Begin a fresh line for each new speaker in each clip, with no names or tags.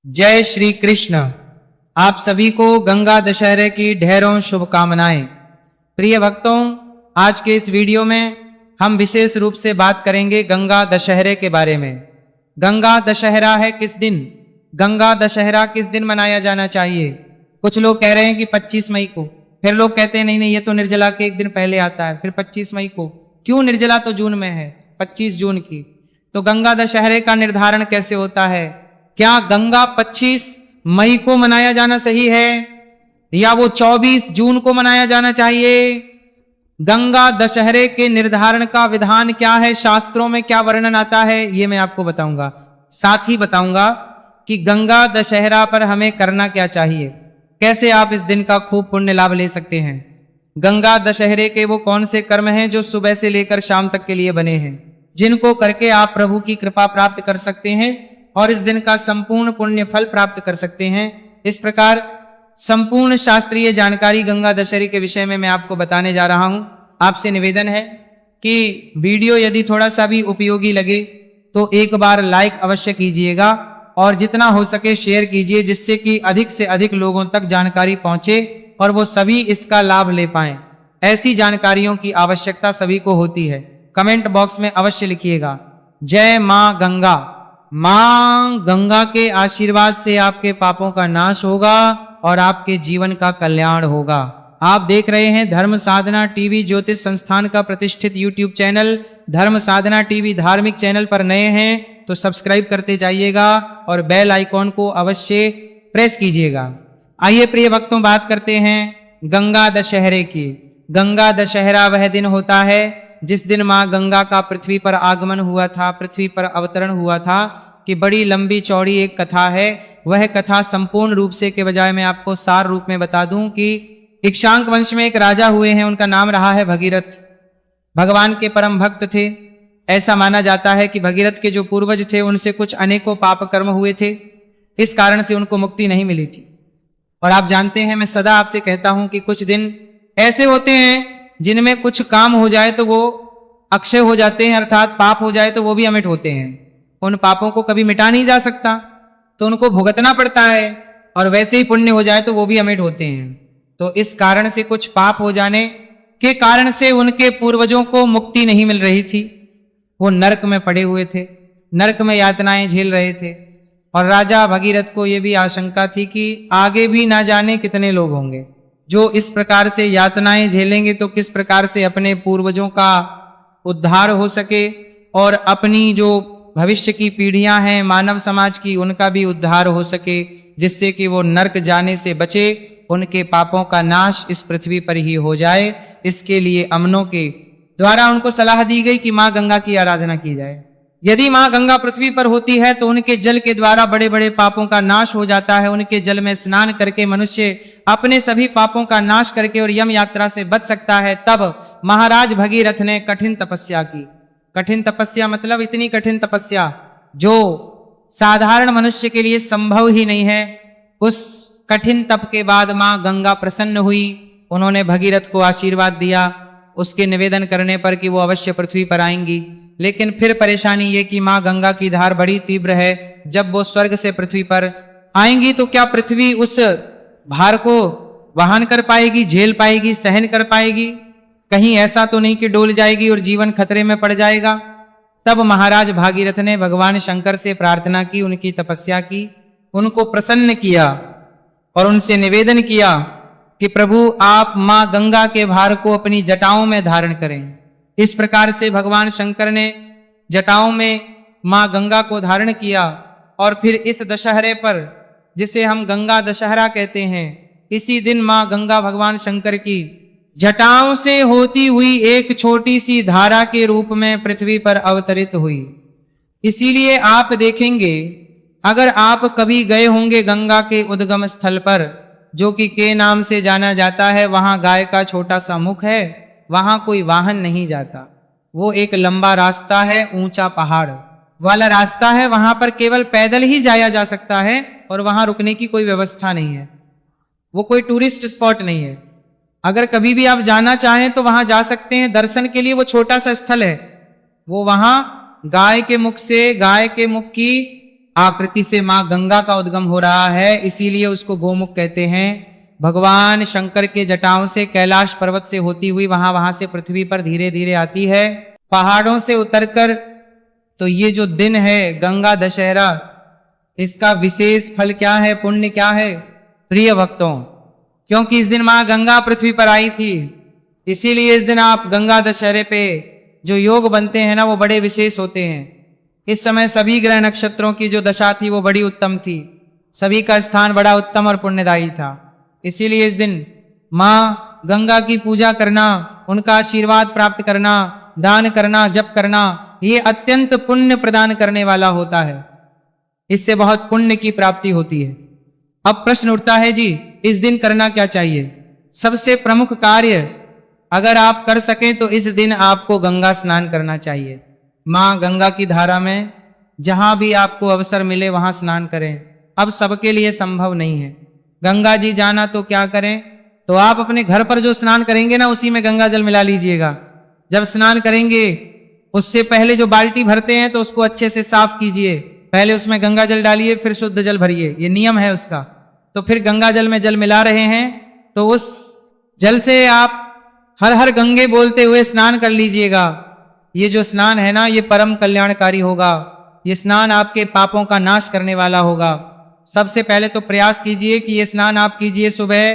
जय श्री कृष्ण। आप सभी को गंगा दशहरे की ढेरों शुभकामनाएं। प्रिय भक्तों, आज के इस वीडियो में हम विशेष रूप से बात करेंगे गंगा दशहरे के बारे में। गंगा दशहरा है किस दिन? गंगा दशहरा किस दिन मनाया जाना चाहिए? कुछ लोग कह रहे हैं कि 25 मई को, फिर लोग कहते हैं नहीं नहीं, ये तो निर्जला के एक दिन पहले आता है, फिर 25 मई को। क्यों? निर्जला तो जून में है, 25 जून की। तो गंगा दशहरे का निर्धारण कैसे होता है? क्या गंगा 25 मई को मनाया जाना सही है या वो 24 जून को मनाया जाना चाहिए? गंगा दशहरे के निर्धारण का विधान क्या है, शास्त्रों में क्या वर्णन आता है, ये मैं आपको बताऊंगा। साथ ही बताऊंगा कि गंगा दशहरा पर हमें करना क्या चाहिए, कैसे आप इस दिन का खूब पुण्य लाभ ले सकते हैं। गंगा दशहरे के वो कौन से कर्म हैं जो सुबह से लेकर शाम तक के लिए बने हैं, जिनको करके आप प्रभु की कृपा प्राप्त कर सकते हैं और इस दिन का संपूर्ण पुण्य फल प्राप्त कर सकते हैं। इस प्रकार संपूर्ण शास्त्रीय जानकारी गंगा दशहरे के विषय में मैं आपको बताने जा रहा हूं। आपसे निवेदन है कि वीडियो यदि थोड़ा सा भी उपयोगी लगे तो एक बार लाइक अवश्य कीजिएगा और जितना हो सके शेयर कीजिए, जिससे कि अधिक से अधिक लोगों तक जानकारी पहुंचे और वो सभी इसका लाभ ले पाएं। ऐसी जानकारियों की आवश्यकता सभी को होती है। कमेंट बॉक्स में अवश्य लिखिएगा जय मां गंगा। मां गंगा के आशीर्वाद से आपके पापों का नाश होगा और आपके जीवन का कल्याण होगा। आप देख रहे हैं धर्म साधना टीवी, ज्योतिष संस्थान का प्रतिष्ठित यूट्यूब चैनल धर्म साधना टीवी। धार्मिक चैनल पर नए हैं तो सब्सक्राइब करते जाइएगा और बेल आइकॉन को अवश्य प्रेस कीजिएगा। आइए प्रिय भक्तों, बात करते हैं गंगा दशहरे की। गंगा दशहरा वह दिन होता है जिस दिन मां गंगा का पृथ्वी पर आगमन हुआ था, पृथ्वी पर अवतरण हुआ था। कि बड़ी लंबी चौड़ी एक कथा है। वह कथा संपूर्ण रूप से के बजाय मैं आपको सार रूप में बता दूं कि इक्ष्वाक वंश में एक राजा हुए हैं, उनका नाम रहा है भगीरथ। भगवान के परम भक्त थे। ऐसा माना जाता है कि भगीरथ के जो पूर्वज थे उनसे कुछ अनेकों पाप कर्म हुए थे, इस कारण से उनको मुक्ति नहीं मिली थी। और आप जानते हैं, मैं सदा आपसे कहता हूं कि कुछ दिन ऐसे होते हैं जिनमें कुछ काम हो जाए तो वो अक्षय हो जाते हैं, अर्थात पाप हो जाए तो वो भी अमिट होते हैं। उन पापों को कभी मिटा नहीं जा सकता तो उनको भुगतना पड़ता है, और वैसे ही पुण्य हो जाए तो वो भी अमिट होते हैं। तो इस कारण से कुछ पाप हो जाने के कारण से उनके पूर्वजों को मुक्ति नहीं मिल रही थी। वो नरक में पड़े हुए थे, नरक में यातनाएं झेल रहे थे। और राजा भगीरथ को यह भी आशंका थी कि आगे भी ना जाने कितने लोग होंगे जो इस प्रकार से यातनाएं झेलेंगे, तो किस प्रकार से अपने पूर्वजों का उद्धार हो सके और अपनी जो भविष्य की पीढ़ियां हैं मानव समाज की, उनका भी उद्धार हो सके, जिससे कि वो नरक जाने से बचे, उनके पापों का नाश इस पृथ्वी पर ही हो जाए। इसके लिए अमनों के द्वारा उनको सलाह दी गई कि मां गंगा की आराधना की जाए। यदि मां गंगा पृथ्वी पर होती है तो उनके जल के द्वारा बड़े बड़े पापों का नाश हो जाता है। उनके जल में स्नान करके मनुष्य अपने सभी पापों का नाश करके और यम यात्रा से बच सकता है। तब महाराज भगीरथ ने कठिन तपस्या की। कठिन तपस्या मतलब इतनी कठिन तपस्या जो साधारण मनुष्य के लिए संभव ही नहीं है। उस कठिन तप के बाद मां गंगा प्रसन्न हुई। उन्होंने भगीरथ को आशीर्वाद दिया उसके निवेदन करने पर कि वो अवश्य पृथ्वी पर आएंगी। लेकिन फिर परेशानी ये कि मां गंगा की धार बड़ी तीव्र है। जब वो स्वर्ग से पृथ्वी पर आएंगी तो क्या पृथ्वी उस भार को वहन कर पाएगी, झेल पाएगी, सहन कर पाएगी? कहीं ऐसा तो नहीं कि डोल जाएगी और जीवन खतरे में पड़ जाएगा? तब महाराज भागीरथ ने भगवान शंकर से प्रार्थना की, उनकी तपस्या की, उनको प्रसन्न किया और उनसे निवेदन किया कि प्रभु आप मां गंगा के भार को अपनी जटाओं में धारण करें। इस प्रकार से भगवान शंकर ने जटाओं में मां गंगा को धारण किया और फिर इस दशहरे पर, जिसे हम गंगा दशहरा कहते हैं, इसी दिन मां गंगा भगवान शंकर की जटाओं से होती हुई एक छोटी सी धारा के रूप में पृथ्वी पर अवतरित हुई। इसीलिए आप देखेंगे, अगर आप कभी गए होंगे गंगा के उद्गम स्थल पर, जो कि के नाम से जाना जाता है, वहां गाय का छोटा सा मुख है, वहां कोई वाहन नहीं जाता। वो एक लंबा रास्ता है, ऊंचा पहाड़ वाला रास्ता है। वहां पर केवल पैदल ही जाया जा सकता है और वहां रुकने की कोई व्यवस्था नहीं है। वो कोई टूरिस्ट स्पॉट नहीं है। अगर कभी भी आप जाना चाहें तो वहां जा सकते हैं दर्शन के लिए। वो छोटा सा स्थल है, वो वहां गाय के मुख से, गाय के मुख की आकृति से मां गंगा का उद्गम हो रहा है, इसीलिए उसको गोमुख कहते हैं। भगवान शंकर के जटाओं से कैलाश पर्वत से होती हुई वहां से पृथ्वी पर धीरे धीरे आती है, पहाड़ों से उतरकर। तो ये जो दिन है गंगा दशहरा, इसका विशेष फल क्या है, पुण्य क्या है प्रिय भक्तों? क्योंकि इस दिन मां गंगा पृथ्वी पर आई थी, इसीलिए इस दिन आप गंगा दशहरे पे जो योग बनते हैं ना, वो बड़े विशेष होते हैं। इस समय सभी ग्रह नक्षत्रों की जो दशा थी वो बड़ी उत्तम थी, सभी का स्थान बड़ा उत्तम और पुण्यदायी था। इसीलिए इस दिन मां गंगा की पूजा करना, उनका आशीर्वाद प्राप्त करना, दान करना, जप करना, ये अत्यंत पुण्य प्रदान करने वाला होता है। इससे बहुत पुण्य की प्राप्ति होती है। अब प्रश्न उठता है जी, इस दिन करना क्या चाहिए? सबसे प्रमुख कार्य अगर आप कर सकें तो इस दिन आपको गंगा स्नान करना चाहिए। मां गंगा की धारा में जहां भी आपको अवसर मिले वहां स्नान करें। अब सबके लिए संभव नहीं है गंगा जी जाना, तो क्या करें? तो आप अपने घर पर जो स्नान करेंगे ना, उसी में गंगा जल मिला लीजिएगा। जब स्नान करेंगे उससे पहले जो बाल्टी भरते हैं तो उसको अच्छे से साफ कीजिए, पहले उसमें गंगा जल डालिए, फिर शुद्ध जल भरिए, ये नियम है उसका। तो फिर गंगा जल में जल मिला रहे हैं तो उस जल से आप हर हर गंगे बोलते हुए स्नान कर लीजिएगा। ये जो स्नान है ना, ये परम कल्याणकारी होगा। ये स्नान आपके पापों का नाश करने वाला होगा। सबसे पहले तो प्रयास कीजिए कि ये स्नान आप कीजिए सुबह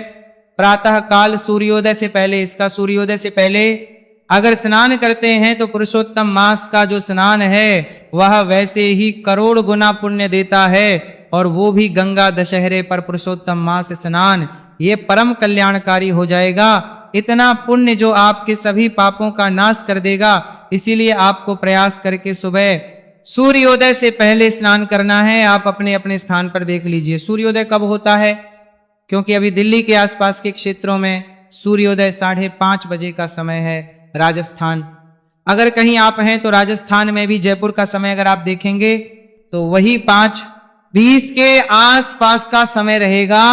प्रातः काल सूर्योदय से पहले। इसका सूर्योदय से पहले अगर स्नान करते हैं तो पुरुषोत्तम मास का जो स्नान है वह वैसे ही करोड़ गुना पुण्य देता है, और वो भी गंगा दशहरे पर पुरुषोत्तम मास स्नान, ये परम कल्याणकारी हो जाएगा। इतना पुण्य जो आपके सभी पापों का नाश कर देगा। इसीलिए आपको प्रयास करके सुबह सूर्योदय से पहले स्नान करना है। आप अपने अपने स्थान पर देख लीजिए सूर्योदय कब होता है, क्योंकि अभी दिल्ली के आसपास के क्षेत्रों में सूर्योदय 5:30 बजे का समय है। राजस्थान, अगर कहीं आप हैं तो राजस्थान में भी जयपुर का समय अगर आप देखेंगे तो वही 5:20 के आसपास का समय रहेगा।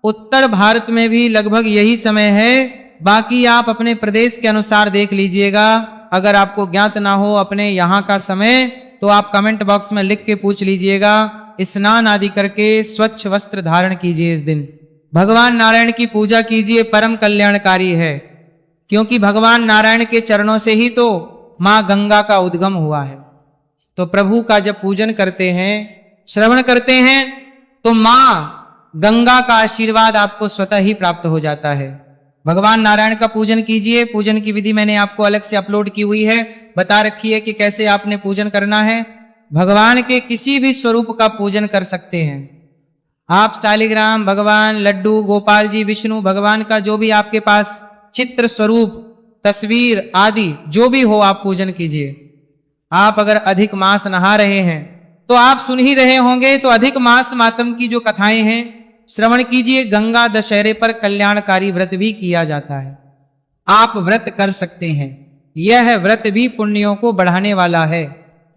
उत्तर भारत में भी लगभग यही समय है। बाकी आप अपने प्रदेश के अनुसार देख लीजिएगा। अगर आपको ज्ञात ना हो अपने यहाँ का समय तो आप कमेंट बॉक्स में लिख के पूछ लीजिएगा। स्नान आदि करके स्वच्छ वस्त्र धारण कीजिए। इस दिन भगवान नारायण की पूजा कीजिए, परम कल्याणकारी है। क्योंकि भगवान नारायण के चरणों से ही तो मां गंगा का उद्गम हुआ है। तो प्रभु का जब पूजन करते हैं, श्रवण करते हैं, तो मां गंगा का आशीर्वाद आपको स्वतः ही प्राप्त हो जाता है। भगवान नारायण का पूजन कीजिए। पूजन की विधि मैंने आपको अलग से अपलोड की हुई है, बता रखी है कि कैसे आपने पूजन करना है। भगवान के किसी भी स्वरूप का पूजन कर सकते हैं आप। शालिग्राम भगवान, लड्डू, गोपाल जी, विष्णु भगवान का जो भी आपके पास चित्र स्वरूप, तस्वीर आदि जो भी हो आप पूजन कीजिए। आप अगर अधिक मास नहा रहे हैं तो आप सुन ही रहे होंगे, तो अधिक मास मातम की जो कथाएं हैं श्रवण कीजिए। गंगा दशहरे पर कल्याणकारी व्रत भी किया जाता है, आप व्रत कर सकते हैं। यह व्रत भी पुण्यों को बढ़ाने वाला है।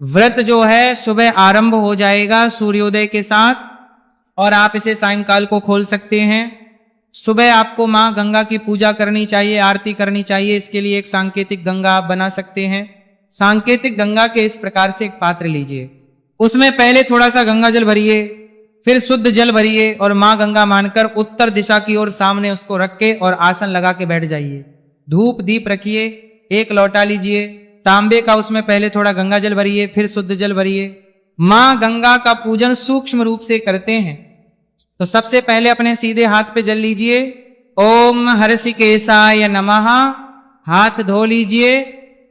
व्रत जो है सुबह आरंभ हो जाएगा सूर्योदय के साथ, और आप इसे सायंकाल को खोल सकते हैं। सुबह आपको मां गंगा की पूजा करनी चाहिए, आरती करनी चाहिए। इसके लिए एक सांकेतिक गंगा आप बना सकते हैं। सांकेतिक गंगा के इस प्रकार से एक पात्र लीजिए, उसमें पहले थोड़ा सा गंगा जल भरिए, फिर शुद्ध जल भरिए, और मां गंगा मानकर उत्तर दिशा की ओर सामने उसको रख के और आसन लगा के बैठ जाइए। धूप दीप रखिए, एक लौटा लीजिए तांबे का, उसमें पहले थोड़ा गंगा जल भरिए, फिर शुद्ध जल भरिए। मां गंगा का पूजन सूक्ष्म रूप से करते हैं। तो सबसे पहले अपने सीधे हाथ पे जल लीजिए। ओम हर्षिकेशाय नमः, हाथ धो लीजिए।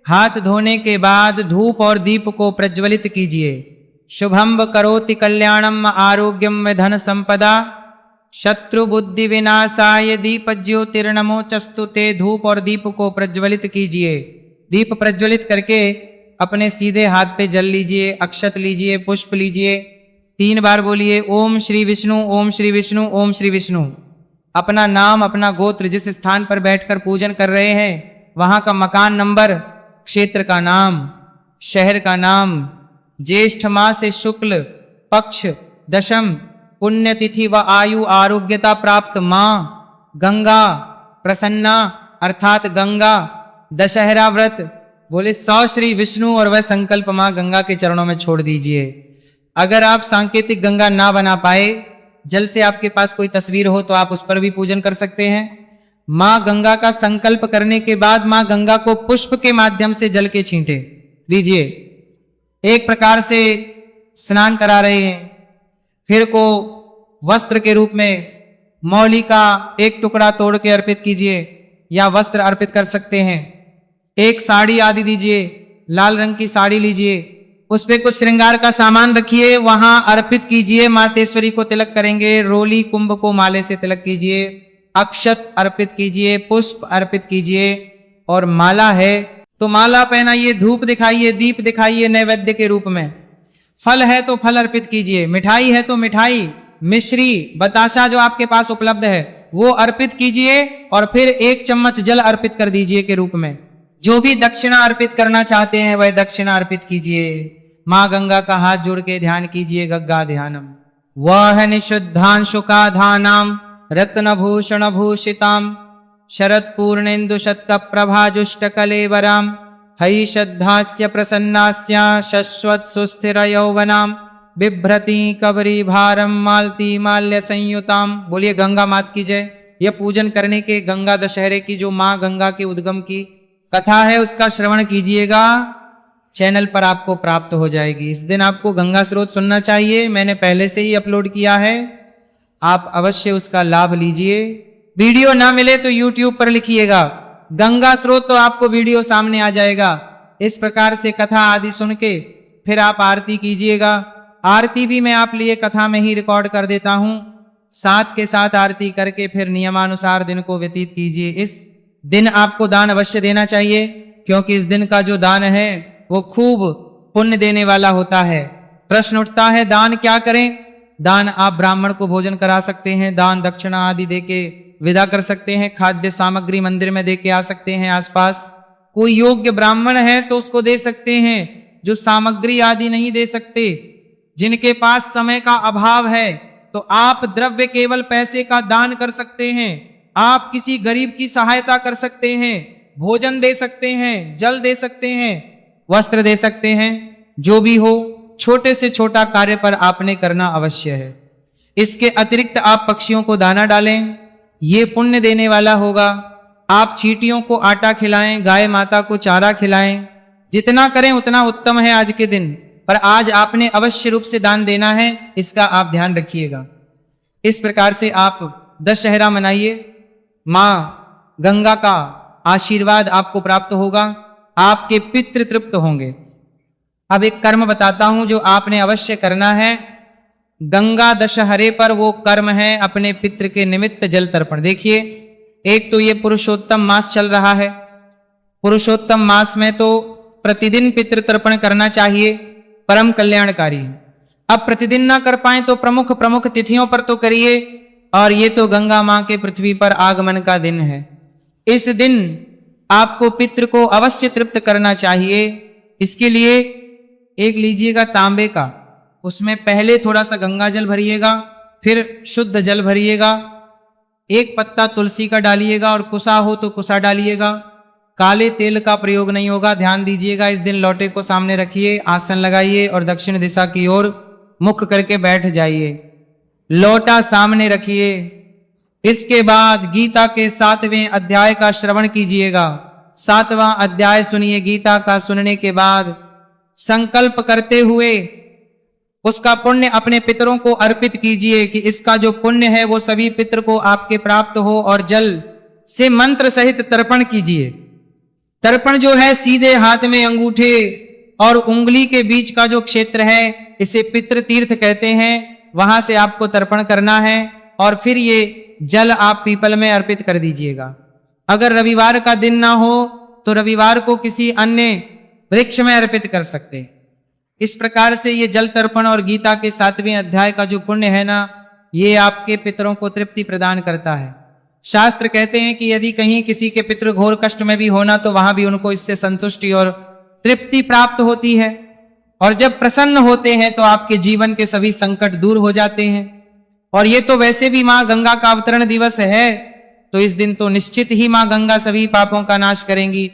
हाथ धोने के बाद धूप और दीप को प्रज्वलित कीजिए। शुभम करोति कल्याणम आरोग्यम धन संपदा, शत्रु बुद्धि विनाशाय दीप ज्योतिर्नमोचस्तु ते। धूप और दीप को प्रज्वलित कीजिए। दीप प्रज्वलित करके अपने सीधे हाथ पे जल लीजिए, अक्षत लीजिए, पुष्प लीजिए। 3 बार बोलिए ओम श्री विष्णु, ओम श्री विष्णु, ओम श्री विष्णु। अपना नाम, अपना गोत्र, जिस स्थान पर बैठकर पूजन कर रहे हैं वहां का मकान नंबर, क्षेत्र का नाम, शहर का नाम, ज्येष्ठ मास से शुक्ल पक्ष दशम, पुण्यतिथि व आयु आरोग्यता प्राप्त मां गंगा प्रसन्ना अर्थात गंगा दशहरा व्रत। बोले 100 श्री विष्णु और वह संकल्प मां गंगा के चरणों में छोड़ दीजिए। अगर आप सांकेतिक गंगा ना बना पाए, जल से आपके पास कोई तस्वीर हो तो आप उस पर भी पूजन कर सकते हैं। मां गंगा का संकल्प करने के बाद मां गंगा को पुष्प के माध्यम से जल के छींटे दीजिए। एक प्रकार से स्नान करा रहे हैं। फिर को वस्त्र के रूप में मौली का एक टुकड़ा तोड़ के अर्पित कीजिए या वस्त्र अर्पित कर सकते हैं। एक साड़ी आदि दीजिए, लाल रंग की साड़ी लीजिए, उस पे कुछ श्रृंगार का सामान रखिए, वहां अर्पित कीजिए। मातेश्वरी को तिलक करेंगे, रोली कुंभ को माले से तिलक कीजिए, अक्षत अर्पित कीजिए, पुष्प अर्पित कीजिए। और माला है तो माला पहनाइए, धूप दिखाइए, दीप दिखाइए नैवेद्य के रूप में। फल है तो फल अर्पित कीजिए, मिठाई है तो मिठाई, मिश्री, बताशा जो आपके पास उपलब्ध है वो अर्पित कीजिए। और फिर 1 चम्मच जल अर्पित कर दीजिए के रूप में। जो भी दक्षिणा अर्पित करना चाहते हैं वह दक्षिणा अर्पित कीजिए। मां गंगा का हाथ जोड़ के ध्यान कीजिए, गंगा ध्यानम। वह निशुद्धांशुकाधानाम रत्नभूषण भूषिताम शरद पूर्णेन्दु शतक प्रभाजुष्ट कलेवराम हई श्रद्धास्य प्रसन्नास्य शश्वत सुस्थिर यौवनाम बिभ्रति कबरी भारम मालती माल्य संयुताम। बोलिए गंगा मात की जय। यह पूजन करने के गंगा दशहरे की जो मां गंगा के उद्गम की कथा है उसका श्रवण कीजिएगा, चैनल पर आपको प्राप्त हो जाएगी। इस दिन आपको गंगा स्रोत सुनना चाहिए, मैंने पहले से ही अपलोड किया है, आप अवश्य उसका लाभ लीजिए। वीडियो ना मिले तो YouTube पर लिखिएगा गंगा स्रोत, तो आपको वीडियो सामने आ जाएगा। इस प्रकार से कथा आदि सुन के फिर आप आरती कीजिएगा। आरती भी मैं आप लिए कथा में ही रिकॉर्ड कर देता हूं, साथ के साथ आरती करके फिर नियमानुसार दिन को व्यतीत कीजिए। इस दिन आपको दान अवश्य देना चाहिए, क्योंकि इस दिन का जो दान है वो खूब पुण्य देने वाला होता है। प्रश्न उठता है दान क्या करें? दान आप ब्राह्मण को भोजन करा सकते हैं, दान दक्षिणा आदि देके विदा कर सकते हैं, खाद्य सामग्री मंदिर में देके आ सकते हैं आसपास। कोई योग्य ब्राह्मण है तो उसको दे सकते हैं, जो सामग्री आदि नहीं दे सकते, जिनके पास समय का अभाव है तो आप द्रव्य केवल पैसे का दान कर सकते हैं। आप किसी गरीब की सहायता कर सकते हैं, भोजन दे सकते हैं, जल दे सकते हैं, वस्त्र दे सकते हैं। जो भी हो, छोटे से छोटा कार्य पर आपने करना अवश्य है। इसके अतिरिक्त आप पक्षियों को दाना डालें, ये पुण्य देने वाला होगा। आप चींटियों को आटा खिलाएं, गाय माता को चारा खिलाएं, जितना करें उतना उत्तम है आज के दिन। पर आज आपने अवश्य रूप से दान देना है, इसका आप ध्यान रखिएगा। इस प्रकार से आप दशहरा मनाइए, मां गंगा का आशीर्वाद आपको प्राप्त होगा, आपके पितृ तृप्त होंगे। अब एक कर्म बताता हूं जो आपने अवश्य करना है। गंगा दशहरे पर वो कर्म है अपने पितृ के निमित्त जल तर्पण। देखिए, एक तो ये पुरुषोत्तम मास चल रहा है, पुरुषोत्तम मास में तो प्रतिदिन पितृ तर्पण करना चाहिए, परम कल्याणकारी है। अब प्रतिदिन ना कर पाए तो प्रमुख प्रमुख तिथियों पर तो करिए। और ये तो गंगा मां के पृथ्वी पर आगमन का दिन है, इस दिन आपको पितृ को अवश्य तृप्त करना चाहिए। इसके लिए एक लीजिएगा तांबे का, उसमें पहले थोड़ा सा गंगा जल भरिएगा, फिर शुद्ध जल भरिएगा, एक पत्ता तुलसी का डालिएगा और कुसा हो तो कुसा डालिएगा। काले तेल का प्रयोग नहीं होगा, ध्यान दीजिएगा। इस दिन लोटे को सामने रखिए, आसन लगाइए और दक्षिण दिशा की ओर मुख करके बैठ जाइए। लोटा सामने रखिए। इसके बाद गीता के 7वें अध्याय का श्रवण कीजिएगा। 7वां अध्याय सुनिए। गीता का सुनने के बाद संकल्प करते हुए उसका पुण्य अपने पितरों को अर्पित कीजिए कि इसका जो पुण्य है वो सभी पितर को आपके प्राप्त हो। और जल से मंत्र सहित तर्पण कीजिए। तर्पण जो है सीधे हाथ में अंगूठे और उंगली के बीच का जो क्षेत्र है इसे पितृ तीर्थ कहते हैं, वहां से आपको तर्पण करना है। और फिर ये जल आप पीपल में अर्पित कर दीजिएगा। अगर रविवार का दिन ना हो तो रविवार को किसी अन्य वृक्ष में अर्पित कर सकते हैं। इस प्रकार से ये जल तर्पण और गीता के 7वें अध्याय का जो पुण्य है ना, ये आपके पितरों को तृप्ति प्रदान करता है। शास्त्र कहते हैं कि यदि कहीं किसी के पितृ घोर कष्ट में भी होना तो वहां भी उनको इससे संतुष्टि और तृप्ति प्राप्त होती है। और जब प्रसन्न होते हैं तो आपके जीवन के सभी संकट दूर हो जाते हैं। और ये तो वैसे भी मां गंगा का अवतरण दिवस है, तो इस दिन तो निश्चित ही मां गंगा सभी पापों का नाश करेंगी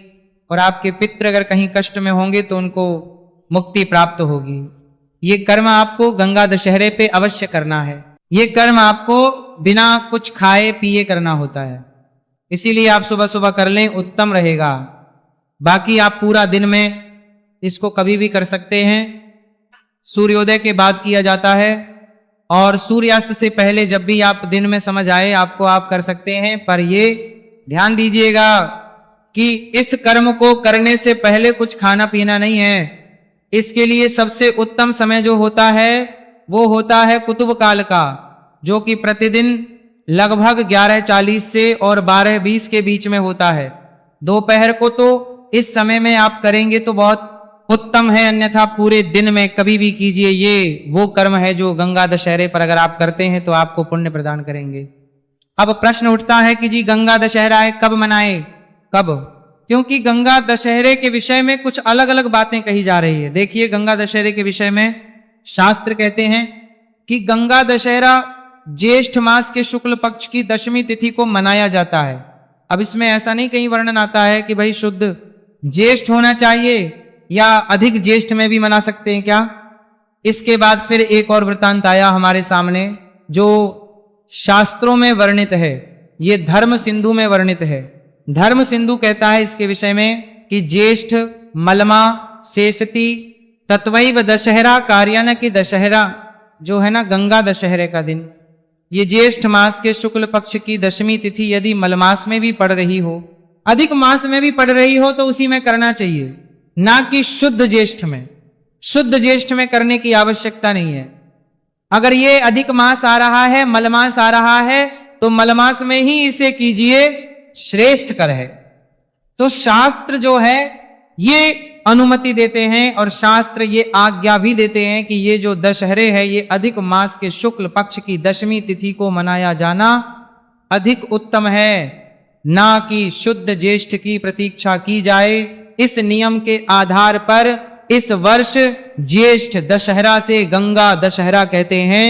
और आपके पितृ अगर कहीं कष्ट में होंगे तो उनको मुक्ति प्राप्त होगी। ये कर्म आपको गंगा दशहरे पे अवश्य करना है। ये कर्म आपको बिना कुछ खाए पिए करना होता है, इसीलिए आप सुबह सुबह कर लें, उत्तम रहेगा। बाकी आप पूरा दिन में इसको कभी भी कर सकते हैं। सूर्योदय के बाद किया जाता है और सूर्यास्त से पहले जब भी आप दिन में समझ आए आपको आप कर सकते हैं। पर ये ध्यान दीजिएगा कि इस कर्म को करने से पहले कुछ खाना पीना नहीं है। इसके लिए सबसे उत्तम समय जो होता है वो होता है कुतुब काल का, जो कि प्रतिदिन लगभग 11:40 से और 12:20 के बीच में होता है। दोपहर को तो इस समय में आप करेंगे तो बहुत उत्तम है, अन्यथा पूरे दिन में कभी भी कीजिए। ये वो कर्म है जो गंगा दशहरे पर अगर आप करते हैं तो आपको पुण्य प्रदान करेंगे। अब प्रश्न उठता है कि जी गंगा दशहरा है, कब मनाए, कब? क्योंकि गंगा दशहरे के विषय में कुछ अलग अलग बातें कही जा रही है। देखिए, गंगा दशहरे के विषय में शास्त्र कहते हैं कि गंगा दशहरा ज्येष्ठ मास के शुक्ल पक्ष की दशमी तिथि को मनाया जाता है। अब इसमें ऐसा नहीं कहीं वर्णन आता है कि भाई शुद्ध ज्येष्ठ होना चाहिए या अधिक ज्येष्ठ में भी मना सकते हैं क्या। इसके बाद फिर एक और वृत्तांत आया हमारे सामने जो शास्त्रों में वर्णित है, ये धर्म सिंधु में वर्णित है। धर्म सिंधु कहता है इसके विषय में कि ज्येष्ठ मलमा शेषती तत्वैव दशहरा कार्यान की दशहरा जो है ना गंगा दशहरे का दिन, ये ज्येष्ठ मास के शुक्ल पक्ष की दशमी तिथि यदि मलमास में भी पड़ रही हो, अधिक मास में भी पड़ रही हो तो उसी में करना चाहिए, ना कि शुद्ध ज्येष्ठ में। शुद्ध ज्येष्ठ में करने की आवश्यकता नहीं है। अगर ये अधिक मास आ रहा है, मलमास आ रहा है, तो मलमास में ही इसे कीजिए, श्रेष्ठ कर है। तो शास्त्र जो है ये अनुमति देते हैं और शास्त्र ये आज्ञा भी देते हैं कि ये जो दशहरे है ये अधिक मास के शुक्ल पक्ष की दशमी तिथि को मनाया जाना अधिक उत्तम है, ना कि शुद्ध ज्येष्ठ की प्रतीक्षा की जाए। इस नियम के आधार पर इस वर्ष ज्येष्ठ दशहरा से गंगा दशहरा कहते हैं।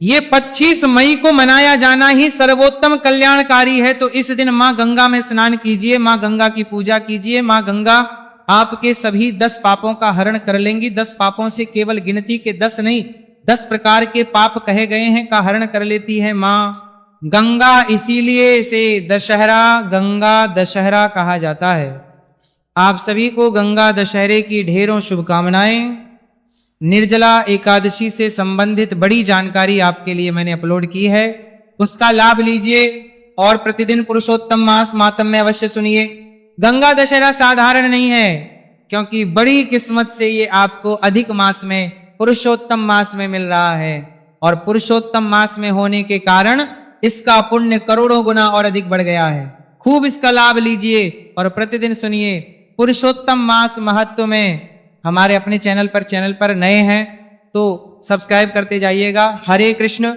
ये 25 मई को मनाया जाना ही सर्वोत्तम कल्याणकारी है। तो इस दिन मां गंगा में स्नान कीजिए, मां गंगा की पूजा कीजिए। मां गंगा आपके सभी 10 पापों का हरण कर लेंगी। 10 पापों से केवल गिनती के 10 नहीं, 10 प्रकार के पाप कहे गए हैं का हरण कर लेती है मां गंगा। इसीलिए इसे दशहरा गंगा दशहरा कहा जाता है। आप सभी को गंगा दशहरे की ढेरों शुभकामनाएं। निर्जला एकादशी से संबंधित बड़ी जानकारी आपके लिए मैंने अपलोड की है, उसका लाभ लीजिए और प्रतिदिन पुरुषोत्तम मास मातम में अवश्य सुनिए। गंगा दशहरा साधारण नहीं है, क्योंकि बड़ी किस्मत से ये आपको अधिक मास में पुरुषोत्तम मास में मिल रहा है और पुरुषोत्तम मास में होने के कारण इसका पुण्य करोड़ों गुना और अधिक बढ़ गया है। खूब इसका लाभ लीजिए और प्रतिदिन सुनिए। पुरुषोत्तम मास महत्व में हमारे अपने चैनल पर नए हैं तो सब्सक्राइब करते जाइएगा। हरे कृष्ण।